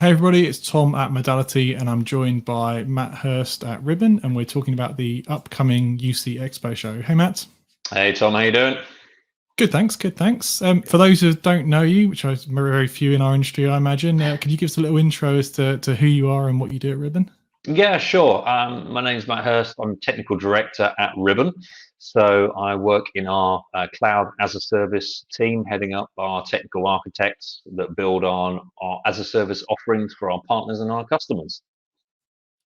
Hey everybody, it's Tom at Modality and I'm joined by Matt Hurst at Ribbon and we're talking about the upcoming UC Expo show. Hey Matt. Hey Tom, how you doing? Good, thanks. Good, thanks. For those who don't know you, which are very few in our industry, I imagine, could you give us a little intro as to who you are and what you do at Ribbon? Yeah, sure. My name's Matt Hurst. I'm Technical Director at Ribbon. So I work in our Cloud as a Service team, heading up our technical architects that build on our as a service offerings for our partners and our customers.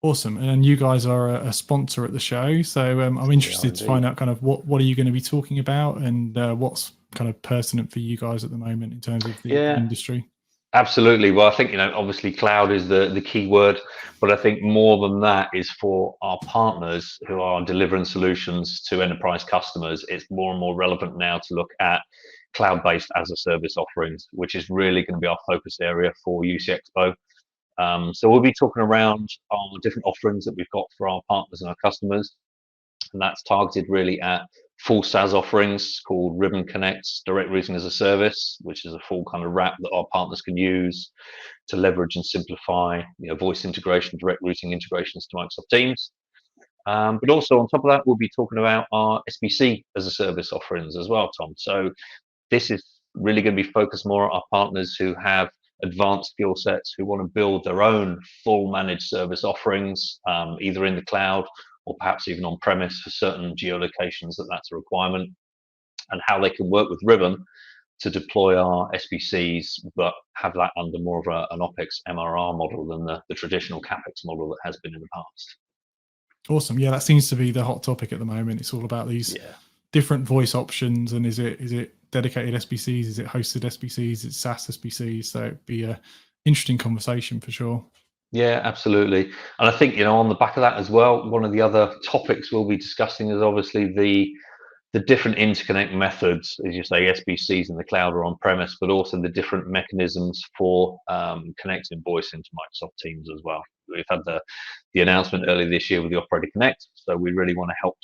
Awesome. And you guys are a sponsor at the show. So I'm We are interested to find indeed. out kind of what are you going to be talking about and what's kind of pertinent for you guys at the moment in terms of the Yeah, industry. absolutely. Well, I think, obviously cloud is the key word, but I think more than that is for our partners who are delivering solutions to enterprise customers. It's more and more relevant now to look at cloud-based as a service offerings, which is really going to be our focus area for UC Expo. So we'll be talking around our different offerings that we've got for our partners and our customers, and that's targeted really at full SaaS offerings called Ribbon Connects Direct Routing as a Service, which is a full kind of wrap that our partners can use to leverage and simplify, voice integration, direct routing integrations to Microsoft Teams. But also on top of that, we'll be talking about our SBC as a service offerings as well, Tom. So this is really going to be focused more on our partners who have advanced skill sets, who want to build their own full managed service offerings, either in the cloud or perhaps even on premise for certain geolocations that's a requirement, and how they can work with Ribbon to deploy our SBCs, but have that under more of an OpEx MRR model than the traditional CapEx model that has been in the past. Awesome. Yeah, that seems to be the hot topic at the moment. It's all about these Yeah. different voice options and is it dedicated SBCs? Is it hosted SBCs? Is it SaaS SBCs? So it'd be a interesting conversation for sure. Yeah, absolutely. And I think, on the back of that as well, one of the other topics we'll be discussing is obviously the different interconnect methods, as you say, SBCs in the cloud or on premise, but also the different mechanisms for connecting voice into Microsoft Teams as well. We've had the announcement earlier this year with the Operator Connect, so we really want to help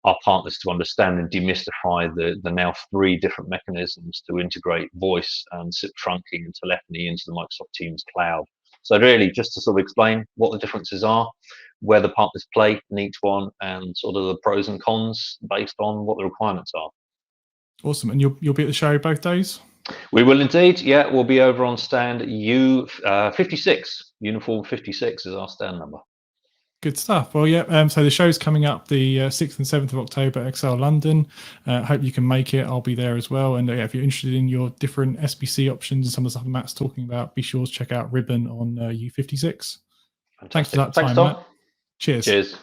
our partners to understand and demystify the now 3 different mechanisms to integrate voice and SIP trunking and telephony into the Microsoft Teams cloud. So really just to sort of explain what the differences are, where the partners play in each one, and sort of the pros and cons based on what the requirements are. Awesome. And you'll be at the show both days? We will indeed. Yeah, we'll be over on stand U56. Uniform 56 is our stand number. Good stuff. Well, yeah. So the show's coming up the 6th and 7th of October at XL London. Hope you can make it. I'll be there as well. And if you're interested in your different SBC options and some of the stuff Matt's talking about, be sure to check out Ribbon on U56. Fantastic. Thanks for that Thanks, time, Tom. Matt. Cheers. Cheers.